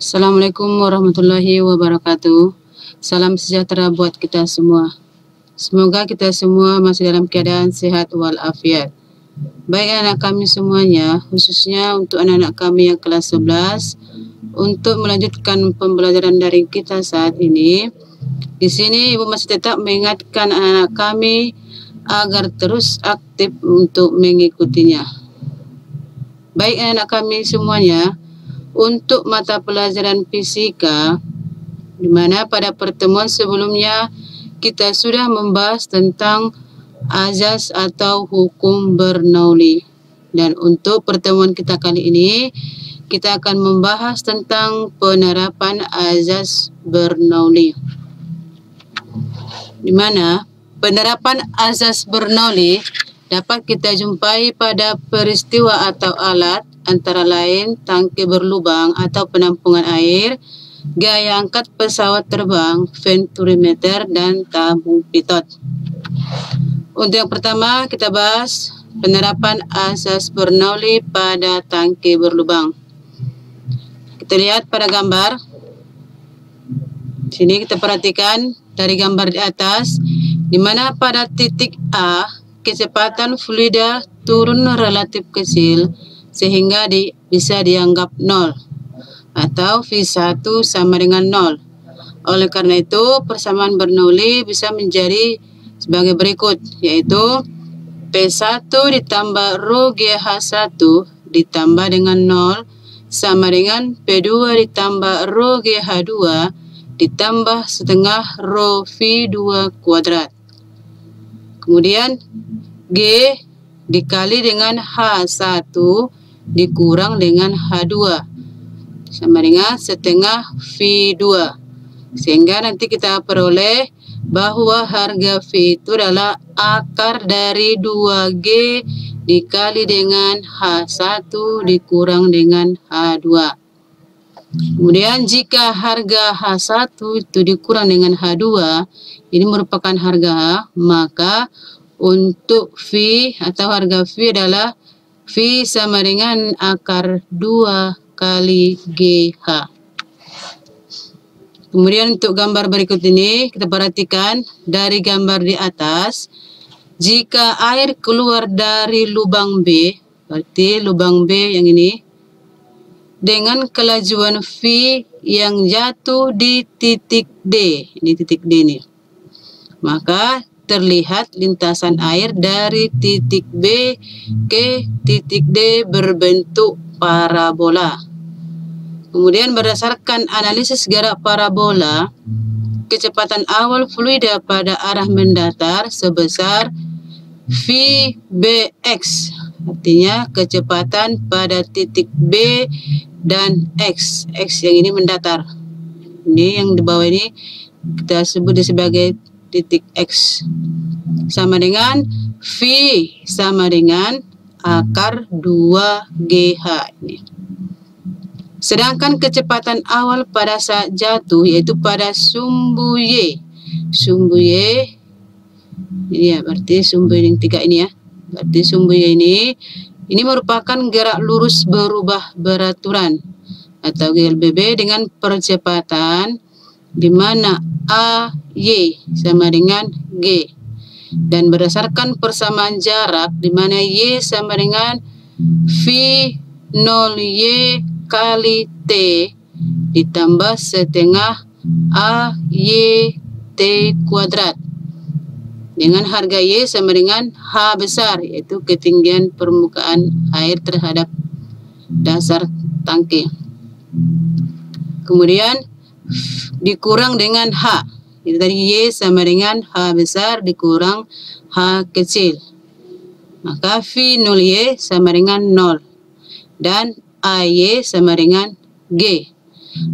Assalamualaikum warahmatullahi wabarakatuh. Salam sejahtera buat kita semua. Semoga kita semua masih dalam keadaan sehat walafiat. Baik anak kami semuanya, khususnya untuk anak-anak kami yang kelas 11, untuk melanjutkan pembelajaran daring kita saat ini. Di sini Ibu masih tetap mengingatkan anak-anak kami agar terus aktif untuk mengikutinya. Baik anak-anak kami semuanya, untuk mata pelajaran fisika, di mana pada pertemuan sebelumnya kita sudah membahas tentang azas atau hukum Bernoulli. Dan untuk pertemuan kita kali ini, kita akan membahas tentang penerapan azas Bernoulli. Di mana penerapan azas Bernoulli dapat kita jumpai pada peristiwa atau alat antara lain tangki berlubang atau penampungan air, gaya angkat pesawat terbang, venturimeter, dan tabung pitot. Untuk yang pertama kita bahas penerapan asas Bernoulli pada tangki berlubang. Kita lihat pada gambar. Sini kita perhatikan dari gambar di atas, di mana pada titik A kecepatan fluida turun relatif kecil sehingga bisa dianggap 0 atau V1 sama dengan 0. Oleh karena itu persamaan Bernoulli bisa menjadi sebagai berikut, yaitu P1 ditambah rho GH1 ditambah dengan 0 sama dengan P2 ditambah rho GH2 ditambah setengah rho V2 kuadrat. Kemudian G dikali dengan H1 dikurang dengan H2 sama dengan setengah V2, sehingga nanti kita peroleh bahwa harga V itu adalah akar dari 2G dikali dengan H1 dikurang dengan H2. Kemudian jika harga H1 itu dikurang dengan H2, ini merupakan harga H, maka untuk V atau harga V adalah V sama dengan akar 2 kali GH. Kemudian untuk gambar berikut ini, kita perhatikan dari gambar di atas, jika air keluar dari lubang B, berarti lubang B yang ini, dengan kelajuan V yang jatuh di titik D, ini titik D ini, maka terlihat lintasan air dari titik B ke titik D berbentuk parabola. Kemudian berdasarkan analisis gerak parabola, kecepatan awal fluida pada arah mendatar sebesar VBX, artinya kecepatan pada titik B dan X yang ini mendatar. Ini yang di bawah ini kita sebut sebagai titik X, sama dengan V sama dengan akar 2GH ini. Sedangkan kecepatan awal pada saat jatuh yaitu pada sumbu Y. Sumbu Y ini ya, berarti sumbu yang 3 ini ya. Berarti sumbu Y ini merupakan gerak lurus berubah beraturan atau GLBB dengan percepatan di mana AY sama dengan G. Dan berdasarkan persamaan jarak di mana Y sama dengan V0Y kali T ditambah setengah AYT kuadrat, dengan harga Y sama dengan H besar, yaitu ketinggian permukaan air terhadap dasar tangki. Kemudian dikurang dengan H, itu tadi Y sama dengan H besar dikurang H kecil, maka V0Y sama dengan 0 dan AY sama dengan G.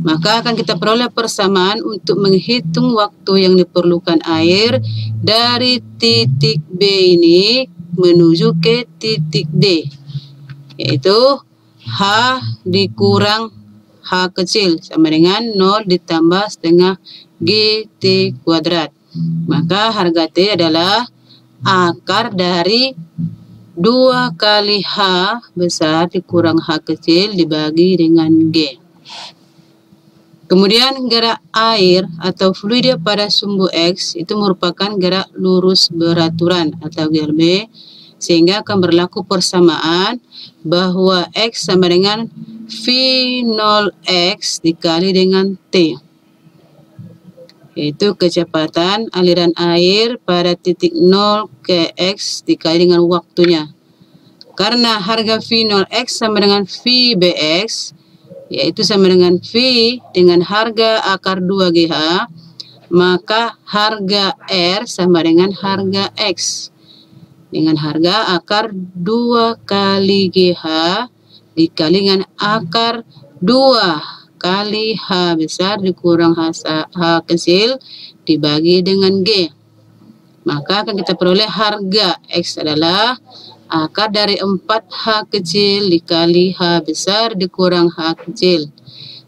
Maka akan kita peroleh persamaan untuk menghitung waktu yang diperlukan air dari titik B ini menuju ke titik D, yaitu H dikurang H kecil sama dengan 0 ditambah setengah GT kuadrat. Maka harga T adalah akar dari 2 kali H besar dikurang H kecil dibagi dengan G. Kemudian gerak air atau fluida pada sumbu X itu merupakan gerak lurus beraturan atau GLB, sehingga akan berlaku persamaan bahwa X sama dengan V0X dikali dengan T, yaitu kecepatan aliran air pada titik 0 ke X dikali dengan waktunya. Karena harga V0X sama dengan VBX, yaitu sama dengan V dengan harga akar 2GH, maka harga R sama dengan harga X dengan harga akar 2 kali GH dikali dengan akar 2 kali H besar dikurang H kecil dibagi dengan G. Maka akan kita peroleh harga X adalah akar dari 4H kecil dikali H besar dikurang H kecil.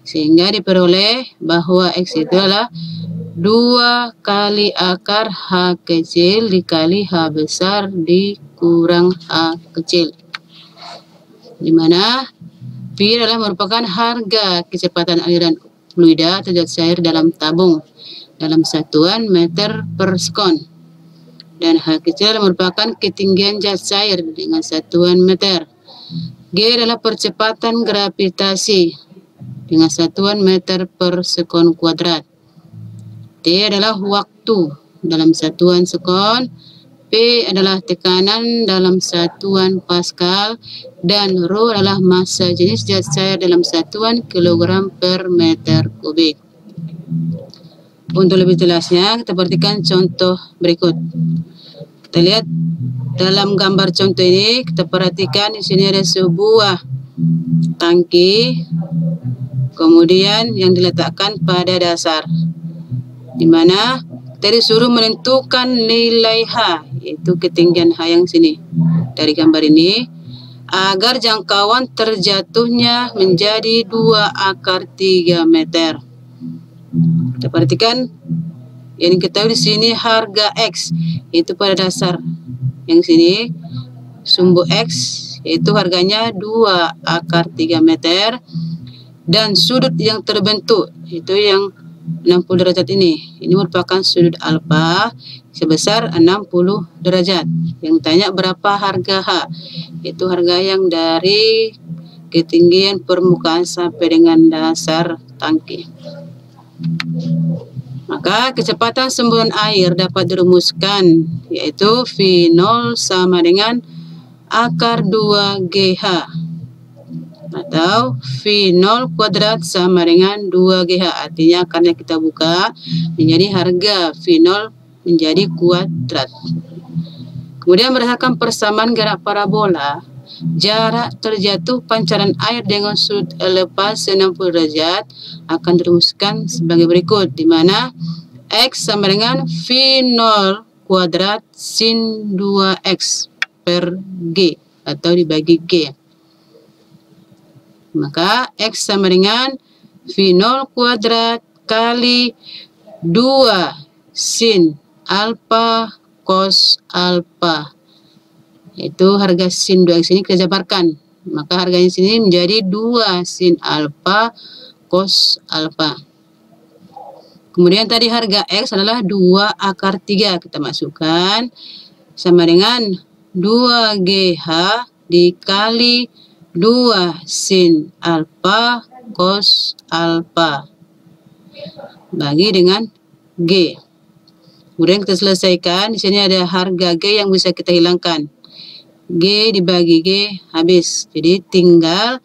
Sehingga diperoleh bahwa X itu adalah 2 kali akar H kecil dikali H besar dikurang H kecil. Dimana V adalah merupakan harga kecepatan aliran fluida atau zat cair dalam tabung dalam satuan meter per sekon. Dan H kecil merupakan ketinggian zat cair dengan satuan meter. G adalah percepatan gravitasi dengan satuan meter per sekon kuadrat. T adalah waktu dalam satuan sekon. P adalah tekanan dalam satuan Pascal. Dan Rho adalah massa jenis zat cair dalam satuan kilogram per meter kubik. Untuk lebih jelasnya, kita perhatikan contoh berikut. Kita lihat dalam gambar contoh ini, kita perhatikan di sini ada sebuah tangki, kemudian yang diletakkan pada dasar, di mana kita disuruh menentukan nilai H, yaitu ketinggian H yang sini dari gambar ini, agar jangkauan terjatuhnya menjadi 2 akar 3 meter. Kita perhatikan yang diketahui di sini harga X itu pada dasar yang sini sumbu X yaitu harganya 2 akar 3 meter, dan sudut yang terbentuk itu yang 60 derajat ini merupakan sudut alfa sebesar 60 derajat. Yang tanya berapa harga H, itu harga yang dari ketinggian permukaan sampai dengan dasar tangki. Maka kecepatan semburan air dapat dirumuskan, yaitu V0 sama dengan akar 2GH atau V0 kuadrat sama dengan 2GH. Artinya akarnya kita buka menjadi harga V0 menjadi kuadrat. Kemudian berdasarkan persamaan gerak parabola, jarak terjatuh pancaran air dengan sudut lepas 60 derajat akan dirumuskan sebagai berikut, di mana X sama dengan V0 kuadrat sin 2X per G atau dibagi G. Maka X sama dengan V0 kuadrat kali 2 sin alfa cos alfa. Itu harga sin 2X ini kita jabarkan. Maka harganya sini menjadi 2 sin alfa cos alfa. Kemudian tadi harga X adalah 2 akar 3. Kita masukkan sama dengan 2GH dikali 2 sin alfa cos alfa bagi dengan G. Kemudian kita selesaikan. Di sini ada harga G yang bisa kita hilangkan. G dibagi G habis. Jadi tinggal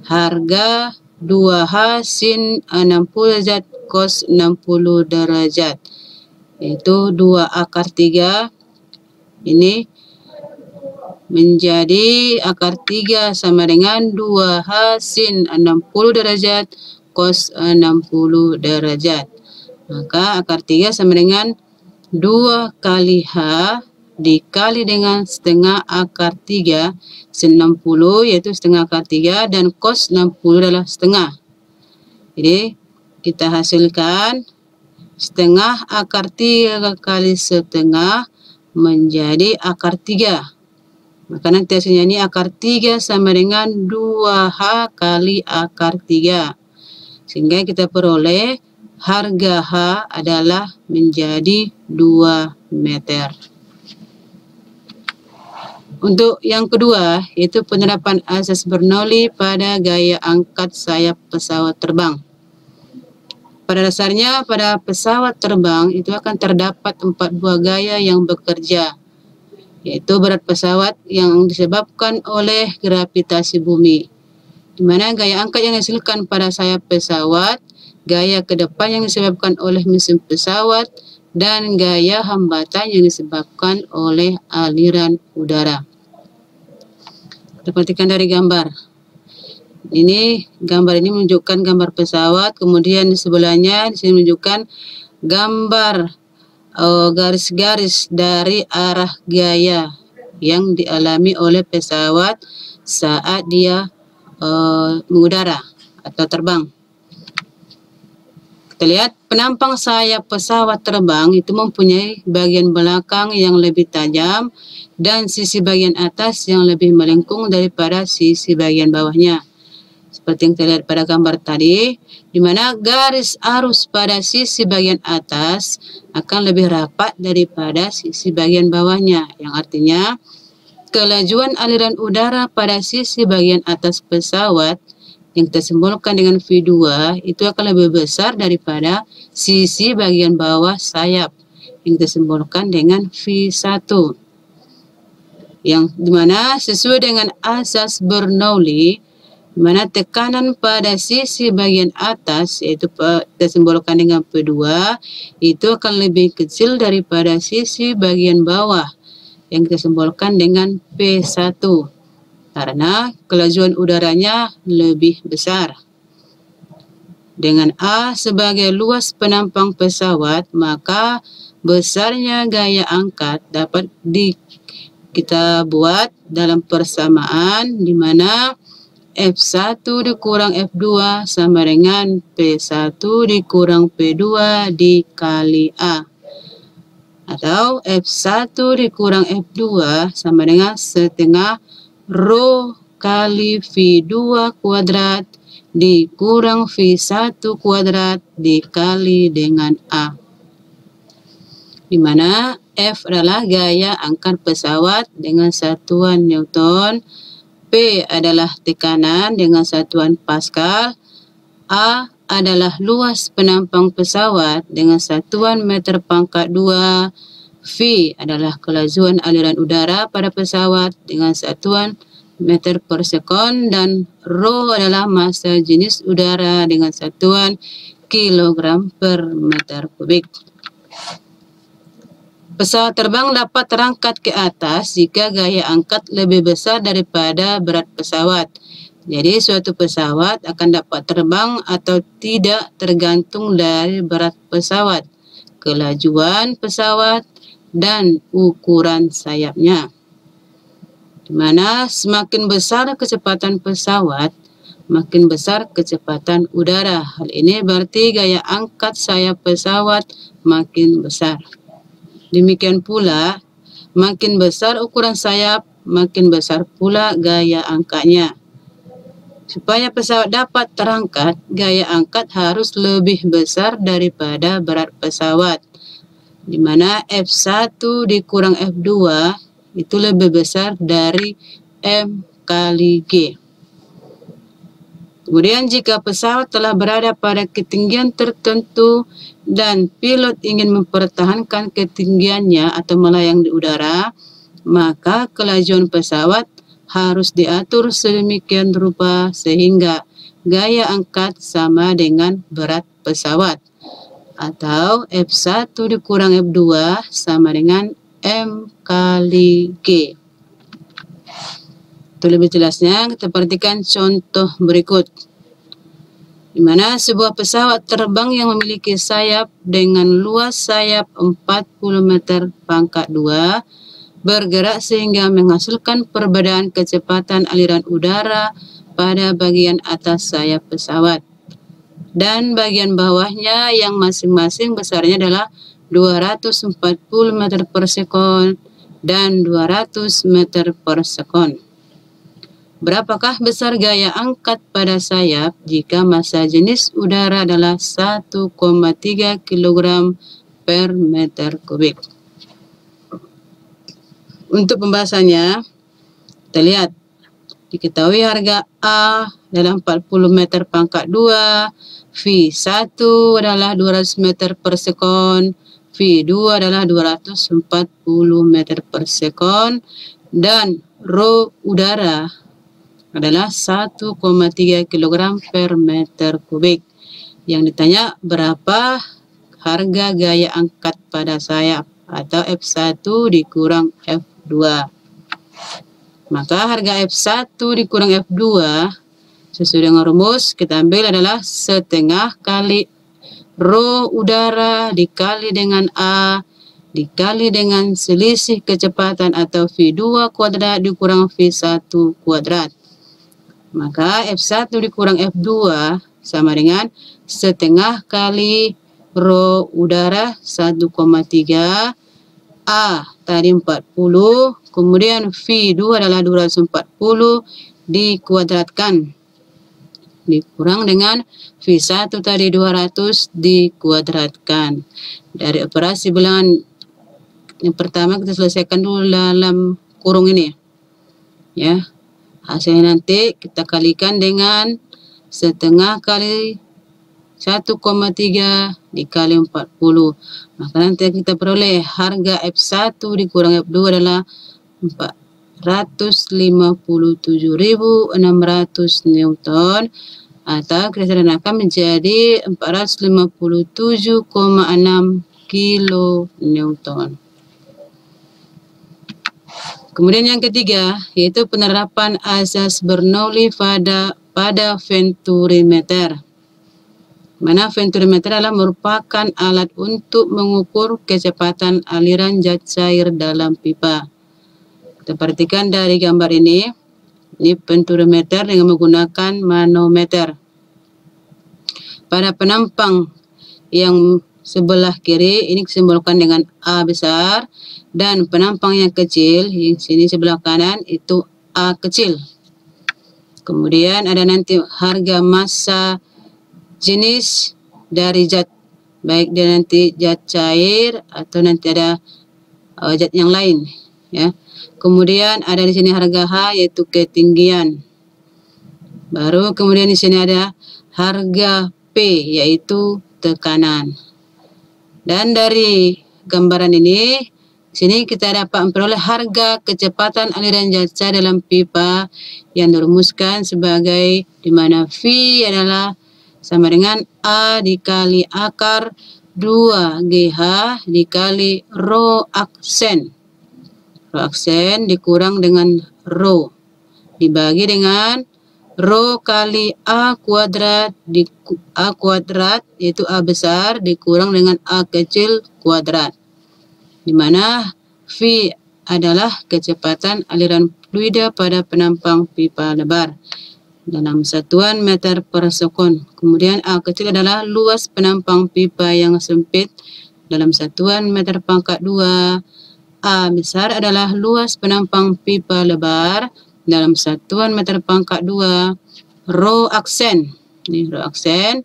harga 2H sin 60 derajat cos 60 derajat. Yaitu 2 akar 3. Ini menjadi akar 3 sama dengan 2H sin 60 derajat cos 60 derajat. Maka akar 3 sama dengan 2 kali H dikali dengan setengah akar 3 sin 60, yaitu setengah akar 3, dan cos 60 adalah setengah. Jadi kita hasilkan setengah akar 3 kali setengah menjadi akar 3. Maka nanti hasilnya ini akar 3 sama dengan 2H kali akar 3. Sehingga kita peroleh harga H adalah menjadi 2 meter. Untuk yang kedua, yaitu penerapan asas Bernoulli pada gaya angkat sayap pesawat terbang. Pada dasarnya, pada pesawat terbang itu akan terdapat 4 buah gaya yang bekerja, yaitu berat pesawat yang disebabkan oleh gravitasi bumi, di mana gaya angkat yang dihasilkan pada sayap pesawat, gaya ke depan yang disebabkan oleh mesin pesawat, dan gaya hambatan yang disebabkan oleh aliran udara. Kita perhatikan dari gambar. Gambar ini menunjukkan gambar pesawat, kemudian di sebelahnya di sini menunjukkan gambar garis-garis dari arah gaya yang dialami oleh pesawat saat dia mengudara atau terbang. Kita lihat penampang sayap pesawat terbang itu mempunyai bagian belakang yang lebih tajam dan sisi bagian atas yang lebih melengkung daripada sisi bagian bawahnya. Seperti yang kita lihat pada gambar tadi, di mana garis arus pada sisi bagian atas akan lebih rapat daripada sisi bagian bawahnya, yang artinya kelajuan aliran udara pada sisi bagian atas pesawat yang kita simbolkan dengan V2 itu akan lebih besar daripada sisi bagian bawah sayap yang kita simbolkan dengan V1, yang dimana sesuai dengan asas Bernoulli, di mana tekanan pada sisi bagian atas yaitu kita simbolkan dengan P2 itu akan lebih kecil daripada sisi bagian bawah yang kita simbolkan dengan P1 karena kelajuan udaranya lebih besar. Dengan A sebagai luas penampang pesawat, maka besarnya gaya angkat dapat kita buat dalam persamaan di mana F1 dikurang F2 sama dengan P1 dikurang P2 dikali A. Atau F1 dikurang F2 sama dengan setengah Rho kali V2 kuadrat dikurang V1 kuadrat dikali dengan A. Di mana F adalah gaya angkat pesawat dengan satuan Newton, P adalah tekanan dengan satuan Pascal, A adalah luas penampang pesawat dengan satuan meter pangkat 2, V adalah kelajuan aliran udara pada pesawat dengan satuan meter per sekon, dan Rho adalah massa jenis udara dengan satuan kilogram per meter kubik. Pesawat terbang dapat terangkat ke atas jika gaya angkat lebih besar daripada berat pesawat. Jadi suatu pesawat akan dapat terbang atau tidak tergantung dari berat pesawat, kelajuan pesawat, dan ukuran sayapnya. Di mana semakin besar kecepatan pesawat, makin besar kecepatan udara. Hal ini berarti gaya angkat sayap pesawat makin besar. Demikian pula, makin besar ukuran sayap, makin besar pula gaya angkatnya. Supaya pesawat dapat terangkat, gaya angkat harus lebih besar daripada berat pesawat, di mana F1 dikurang F2 itu lebih besar dari M kali G. Kemudian jika pesawat telah berada pada ketinggian tertentu dan pilot ingin mempertahankan ketinggiannya atau melayang di udara, maka kelajuan pesawat harus diatur sedemikian rupa sehingga gaya angkat sama dengan berat pesawat, atau F1 dikurang F2 sama dengan M kali G. Untuk lebih jelasnya, kita perhatikan contoh berikut. Di mana sebuah pesawat terbang yang memiliki sayap dengan luas sayap 40 meter pangkat 2 bergerak sehingga menghasilkan perbedaan kecepatan aliran udara pada bagian atas sayap pesawat. Dan bagian bawahnya yang masing-masing besarnya adalah 240 meter per sekon dan 200 meter per sekon. Berapakah besar gaya angkat pada sayap jika massa jenis udara adalah 1,3 kg per meter kubik? Untuk pembahasannya, kita lihat. Diketahui harga A adalah 40 meter pangkat 2, V1 adalah 200 meter per sekon, V2 adalah 240 meter per sekon, dan rho udara adalah 1,3 kg per meter kubik. Yang ditanya berapa harga gaya angkat pada sayap atau F1 dikurang F2. Maka harga F1 dikurang F2 sesuai dengan rumus kita ambil adalah setengah kali rho udara dikali dengan A dikali dengan selisih kecepatan atau V2 kuadrat dikurang V1 kuadrat. Maka F1 dikurang F2 sama dengan setengah kali rho udara 1,3, A tadi 40, kemudian V2 adalah 240 dikuadratkan. Dikurang dengan V1 tadi 200 dikuadratkan. Dari operasi bilangan yang pertama kita selesaikan dulu dalam kurung ini. Ya. Hasilnya nanti kita kalikan dengan setengah kali 1,3 dikali 40. Maka nanti kita peroleh harga F1 dikurang F2 adalah 457.600 Newton atau kita sederhanakan menjadi 457,6 kilo Newton. Kemudian yang ketiga yaitu penerapan asas Bernoulli pada venturimeter. Mana venturimeter adalah merupakan alat untuk mengukur kecepatan aliran zat cair dalam pipa. Kita perhatikan dari gambar ini venturimeter dengan menggunakan manometer. Pada penampang yang sebelah kiri ini disimbolkan dengan A besar dan penampang yang kecil yang sini sebelah kanan itu A kecil. Kemudian ada nanti harga massa jenis dari zat, baik dia nanti zat cair atau nanti ada zat yang lain, ya. Kemudian ada di sini harga H yaitu ketinggian. Baru kemudian di sini ada harga P yaitu tekanan. Dan dari gambaran ini sini kita dapat memperoleh harga kecepatan aliran zat cair dalam pipa yang dirumuskan sebagai di mana V adalah sama dengan A dikali akar 2GH dikali rho aksen. Rho aksen dikurang dengan rho. Dibagi dengan rho kali A kuadrat A kuadrat yaitu A besar dikurang dengan A kecil kuadrat. Di mana V adalah kecepatan aliran fluida pada penampang pipa lebar dalam satuan meter per sekon. Kemudian A kecil adalah luas penampang pipa yang sempit dalam satuan meter pangkat 2. A besar adalah luas penampang pipa lebar dalam satuan meter pangkat 2. Rho aksen. Ini rho aksen.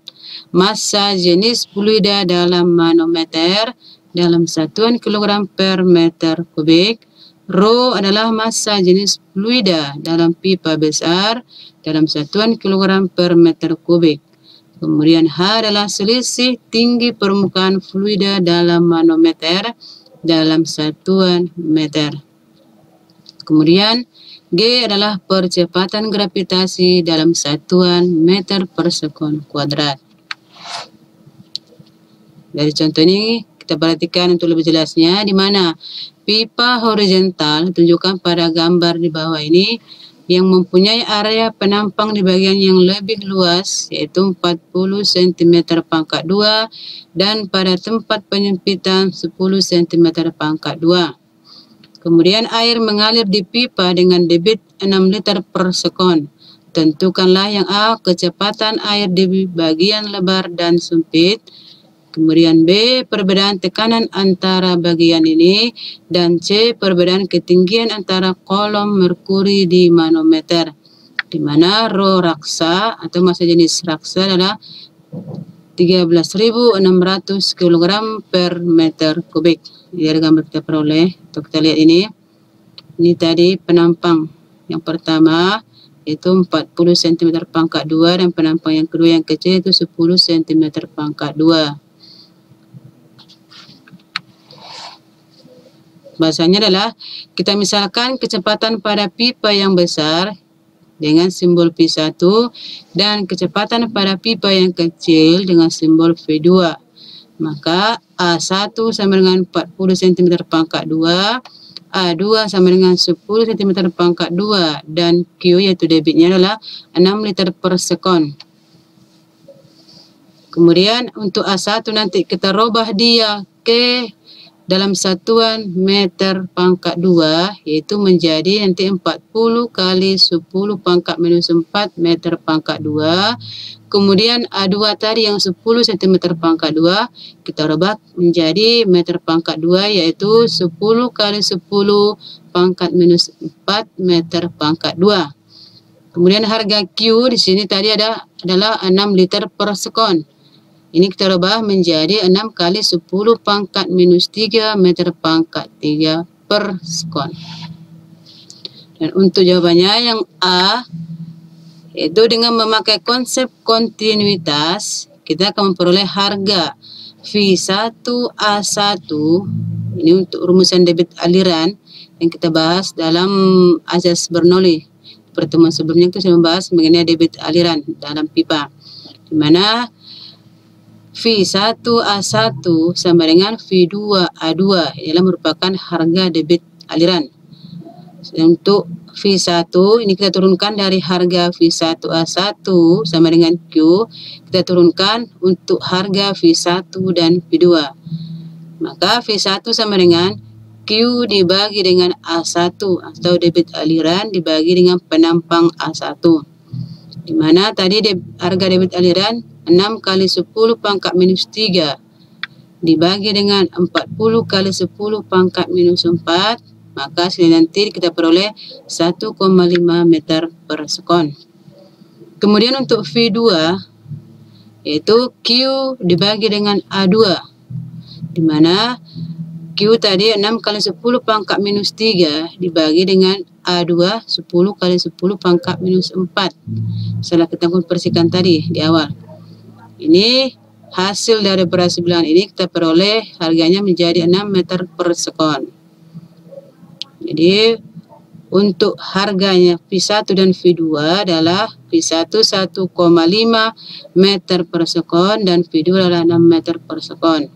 Massa jenis fluida dalam manometer dalam satuan kilogram per meter kubik. Rho adalah massa jenis fluida dalam pipa besar dalam satuan kilogram per meter kubik. Kemudian H adalah selisih tinggi permukaan fluida dalam manometer dalam satuan meter. Kemudian G adalah percepatan gravitasi dalam satuan meter per sekon kuadrat. Dari contoh ini kita perhatikan untuk lebih jelasnya di mana pipa horizontal ditunjukkan pada gambar di bawah ini yang mempunyai area penampang di bagian yang lebih luas yaitu 40 cm pangkat 2 dan pada tempat penyempitan 10 cm pangkat 2. Kemudian air mengalir di pipa dengan debit 6 liter per sekon. Tentukanlah yang A kecepatan air di bagian lebar dan sempit. Kemudian B, perbedaan tekanan antara bagian ini, dan C, perbedaan ketinggian antara kolom merkuri di manometer. di mana rho raksa atau massa jenis raksa adalah 13.600 kg per meter kubik. Jadi ada gambar kita peroleh. Untuk kita lihat ini tadi penampang yang pertama itu 40 cm pangkat 2 dan penampang yang kedua yang kecil itu 10 cm pangkat 2. Bahasanya adalah kita misalkan kecepatan pada pipa yang besar dengan simbol P1 dan kecepatan pada pipa yang kecil dengan simbol V2. Maka A1 sama dengan 40 cm pangkat 2, A2 sama dengan 10 cm pangkat 2, dan Q yaitu debitnya adalah 6 liter per sekon. Kemudian untuk A1 nanti kita robah dia ke dalam satuan meter pangkat 2, yaitu menjadi nanti 40 kali 10 pangkat minus 4 meter pangkat 2. Kemudian A2 tadi yang 10 cm pangkat 2 kita robah menjadi meter pangkat 2, yaitu 10 kali 10 pangkat minus 4 meter pangkat 2. Kemudian harga Q di sini tadi adalah 6 liter per sekon. Ini kita rubah menjadi 6 kali 10 pangkat minus 3 meter pangkat 3 per sekon. Dan untuk jawabannya yang A, yaitu dengan memakai konsep kontinuitas, kita akan memperoleh harga V1A1. Ini untuk rumusan debit aliran yang kita bahas dalam azas Bernoulli. Pertemuan sebelumnya kita sudah membahas mengenai debit aliran dalam pipa, di mana V1A1 sama dengan V2A2 ialah merupakan harga debit aliran. Untuk V1 ini kita turunkan dari harga V1A1 sama dengan Q, kita turunkan untuk harga V1 dan V2. Maka V1 sama dengan Q dibagi dengan A1 atau debit aliran dibagi dengan penampang A1. Di mana tadi harga debit aliran 6 kali 10 pangkat minus 3 dibagi dengan 40 kali 10 pangkat minus 4, maka hasilnya nanti kita peroleh 1,5 meter per sekon. Kemudian untuk V2 yaitu Q dibagi dengan A2, di mana Q tadi 6 kali 10 pangkat minus 3 dibagi dengan A2 10 kali 10 pangkat minus 4. Setelah kita konversikan tadi di awal. Ini hasil dari operasi bilangan ini kita peroleh harganya menjadi 6 meter per sekon. Jadi untuk harganya V1 dan V2 adalah V1 1,5 meter per sekon dan V2 adalah 6 meter per sekon.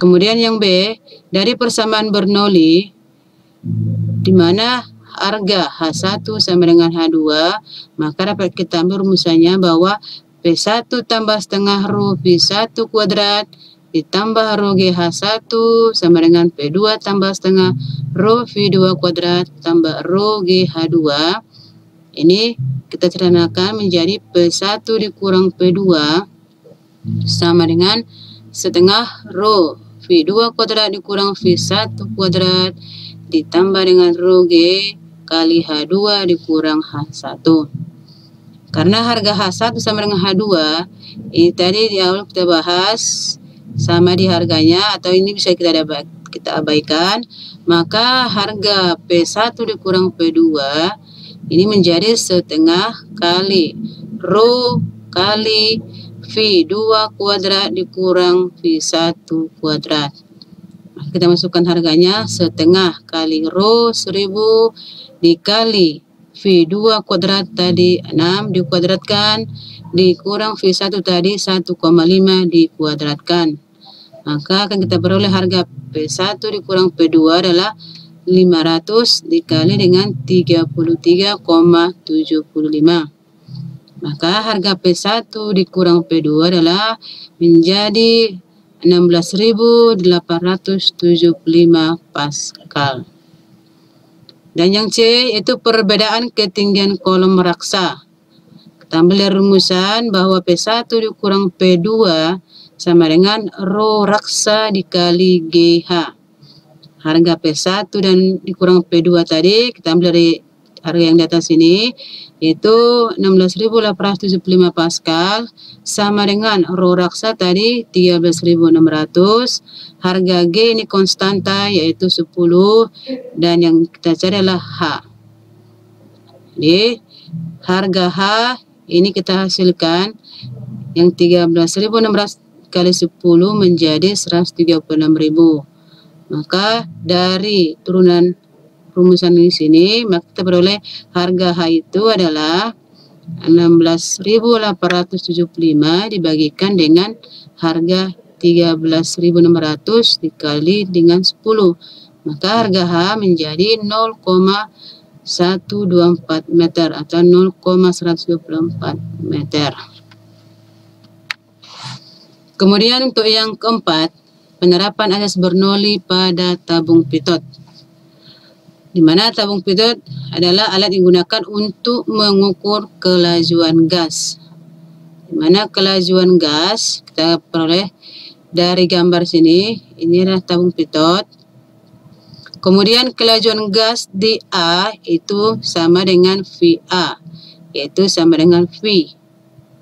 Kemudian yang B, dari persamaan Bernoulli di mana harga H1 sama dengan H2, maka dapat kita ambil rumusannya bahwa P1 tambah setengah rho V1 kuadrat ditambah rho GH1 sama dengan P2 tambah setengah rho V2 kuadrat tambah rho GH2. Ini kita sederhanakan menjadi P1 dikurang P2 sama dengan setengah rho V2 kuadrat dikurang V1 kuadrat ditambah dengan rho G kali H2 dikurang H1. Karena harga H1 sama dengan H2, ini tadi di awal kita bahas sama di harganya, atau ini bisa kita abaikan, maka harga P1 dikurang P2 ini menjadi setengah kali rho kali V2 kuadrat dikurang V1 kuadrat. Kita masukkan harganya setengah kali rho 1000 dikali V2 kuadrat tadi 6 dikuadratkan dikurang V1 tadi 1,5 dikuadratkan. Maka akan kita peroleh harga P1 dikurang P2 adalah 500 dikali dengan 33,75. Maka harga P1 dikurang P2 adalah menjadi 16.875 Pascal. Dan yang C itu perbedaan ketinggian kolom raksa. Kita ambil dari rumusan bahwa P1 dikurang P2 sama dengan rho raksa dikali GH. Harga P1 dan dikurang P2 tadi kita ambil dari harga yang di atas ini, yaitu 16.875 Pascal, sama dengan Rho raksa tadi 13.600. Harga G ini konstanta yaitu 10, dan yang kita cari adalah H. Jadi harga H ini kita hasilkan yang 13.600 kali 10 menjadi 136.000. Maka dari turunan rumusan di sini, maka kita beroleh harga H itu adalah 16.875 dibagikan dengan harga 13.600 dikali dengan 10. Maka harga H menjadi 0,124 meter atau 0,124 meter. Kemudian untuk yang keempat, penerapan asas Bernoulli pada tabung pitot. Di mana tabung pitot adalah alat yang digunakan untuk mengukur kelajuan gas. Di mana kelajuan gas kita peroleh dari gambar sini, ini adalah tabung pitot. Kemudian kelajuan gas di A itu sama dengan VA, yaitu sama dengan V,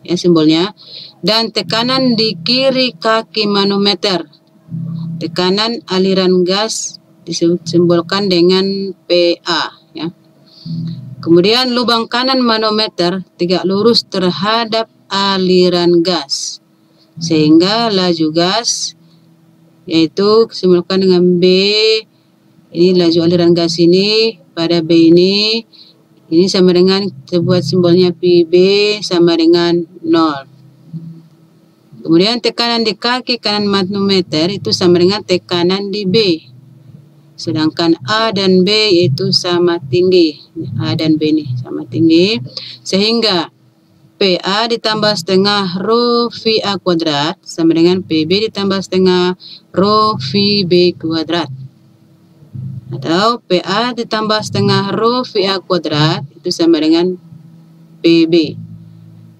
ya simbolnya. Dan tekanan di kiri kaki manometer, tekanan aliran gas disimbolkan dengan PA, ya. Kemudian lubang kanan manometer tegak lurus terhadap aliran gas, sehingga laju gas yaitu disimbolkan dengan B. Ini laju aliran gas ini pada B ini sama dengan, kita buat simbolnya PB sama dengan 0. Kemudian tekanan di kaki kanan manometer itu sama dengan tekanan di B. Sedangkan A dan B itu sama tinggi. A dan B ini sama tinggi. Sehingga PA ditambah setengah Rho VA kuadrat sama dengan PB ditambah setengah Rho VB kuadrat. Atau PA ditambah setengah Rho VA kuadrat itu sama dengan PB.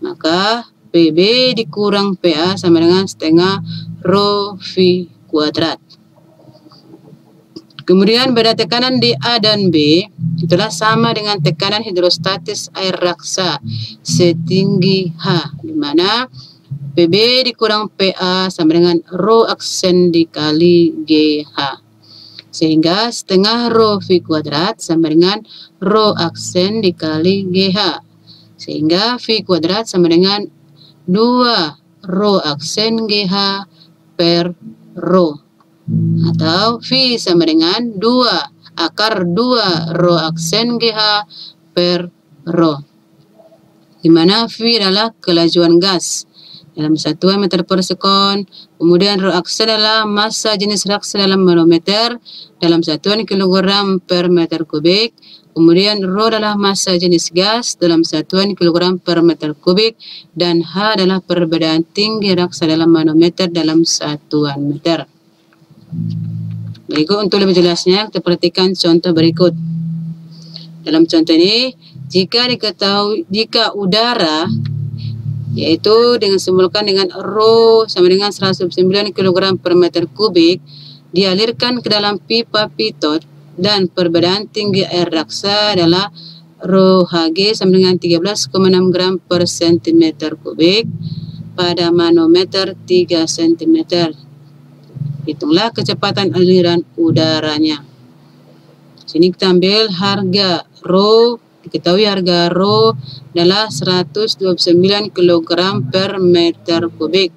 Maka PB dikurang PA sama dengan setengah Rho V kuadrat. Kemudian pada tekanan di A dan B itulah sama dengan tekanan hidrostatis air raksa setinggi H, di mana PB dikurang PA sama dengan Rho aksen dikali GH. Sehingga setengah Rho V kuadrat sama dengan Rho aksen dikali GH. Sehingga V kuadrat sama dengan 2 Rho aksen GH per Rho. Atau V sama dengan 2 akar 2 Rho aksen GH per Rho. Di mana V adalah kelajuan gas dalam satuan meter per sekon. Kemudian Rho aksen adalah massa jenis raksa dalam manometer dalam satuan kilogram per meter kubik. Kemudian Rho adalah massa jenis gas dalam satuan kilogram per meter kubik, dan H adalah perbedaan tinggi raksa dalam manometer dalam satuan meter. Berikut untuk lebih jelasnya kita perhatikan contoh berikut. Dalam contoh ini, jika udara yaitu disimbolkan dengan Rho sama dengan 109 kg per meter kubik dialirkan ke dalam pipa pitot, dan perbedaan tinggi air raksa adalah Rho Hg sama dengan 13,6 gram per cm kubik pada manometer 3 cm. Hitunglah kecepatan aliran udaranya. Sini kita ambil harga Rho. Diketahui harga Rho adalah 129 kg per meter kubik.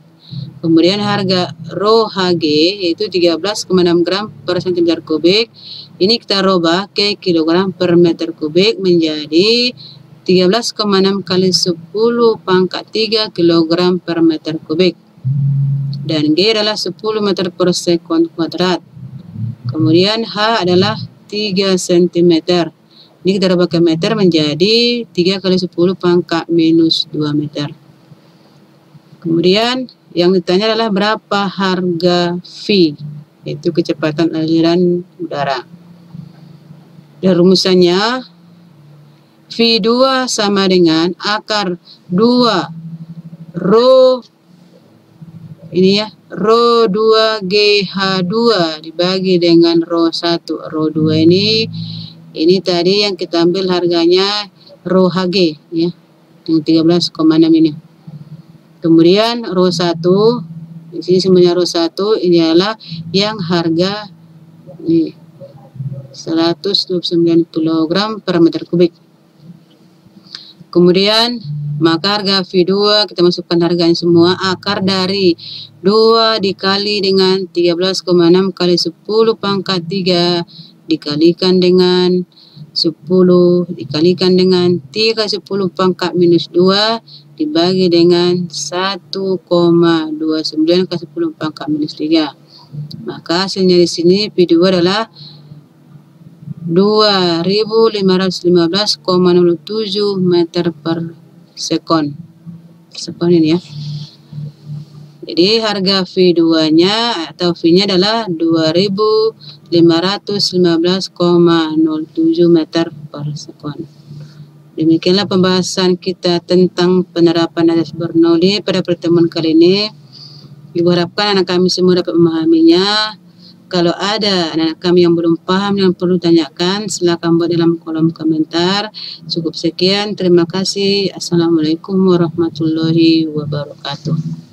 Kemudian harga Rho Hg yaitu 13,6 gram per cm kubik. Ini kita rubah ke kilogram per meter kubik menjadi 13,6 kali 10 pangkat 3 kg per meter kubik. Dan G adalah 10 meter per sekon kuadrat. Kemudian H adalah 3 cm. Ini kita rubah ke meter menjadi 3 kali 10 pangkat minus 2 meter. Kemudian yang ditanya adalah berapa harga V, yaitu kecepatan aliran udara. Dan rumusannya V2 sama dengan akar 2 Rho ini ya, Rho 2 GH2 dibagi dengan Rho 1. Rho 2 ini Ini tadi yang kita ambil harganya row HG ya, yang 13,6 ini. Kemudian row 1, di sini semuanya row 1, ini adalah yang harga ini 129 kg per meter kubik. Kemudian maka harga V2 kita masukkan harganya semua, akar dari 2 dikali dengan 13,6 kali 10 pangkat 3 dikalikan dengan 10 dikalikan dengan 3 10 pangkat minus 2 dibagi dengan 1,29 kali 10 pangkat minus 3. Maka hasilnya di sini V2 adalah 2515,07 meter per sekon. Sekon ini ya. Jadi harga V2-nya atau V-nya adalah 2515,07 meter per sekon. Demikianlah pembahasan kita tentang penerapan asas Bernoulli pada pertemuan kali ini. Ibu harapkan anak kami semua dapat memahaminya. Kalau ada anak kami yang belum paham yang perlu tanyakan, silakan buat dalam kolom komentar. Cukup sekian, terima kasih. Assalamualaikum warahmatullahi wabarakatuh.